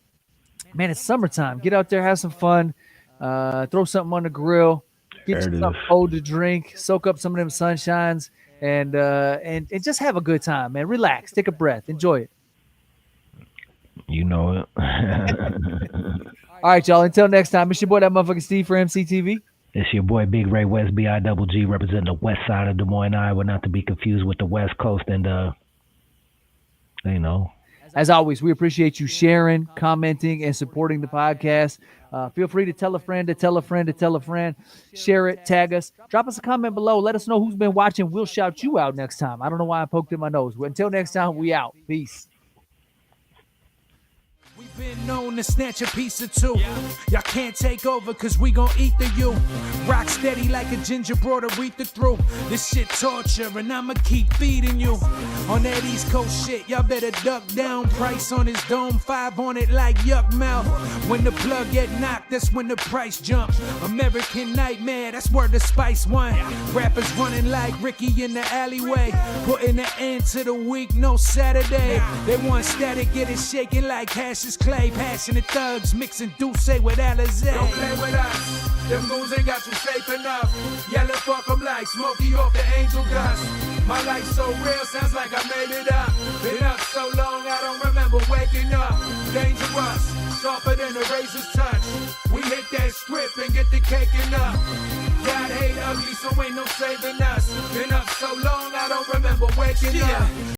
[SPEAKER 1] it's summertime. Get out there, have some fun. Throw something on the grill. Get you something cold to drink. Soak up some of them sunshines. And just have a good time, man. Relax. Take a breath. Enjoy it.
[SPEAKER 2] You know it.
[SPEAKER 1] All right, y'all. Until next time, it's your boy, that motherfucking Steve for EmceeTV.
[SPEAKER 2] It's your boy, Big Ray West, B-I-double-G, representing the west side of Des Moines, Iowa, not to be confused with the West Coast. And, you know.
[SPEAKER 1] As always, we appreciate you sharing, commenting, and supporting the podcast. Feel free to tell a friend, to tell a friend, to tell a friend. Share it, tag us. Drop us a comment below. Let us know who's been watching. We'll shout you out next time. I don't know why I poked in my nose. But until next time, we out. Peace.
[SPEAKER 3] We've been known to snatch a piece or two. Y'all can't take over cause we gon' eat the you. Rock steady like a ginger brought Aretha through. This shit torture and I'ma keep feeding you. On that East Coast shit, y'all better duck down. Price on his dome, 5 on it like yuck mouth. When the plug get knocked, that's when the price jumps. American Nightmare, that's where the Spice won. Rappers running like Ricky in the alleyway. Putting an end to the week, no Saturday. They want static, get it shaking like hash is clay. Passionate thugs mixing Douce with Alizé. Don't play with us, them goons ain't got you safe enough. Yelling fuck them like Smokey off the angel dust. My life so real, sounds like I made it up. Been up so long, I don't remember waking up. Dangerous, softer than a razor's touch. We hit that script and get the cake enough. God hate ugly, so ain't no saving us. Been up so long, I don't remember waking up.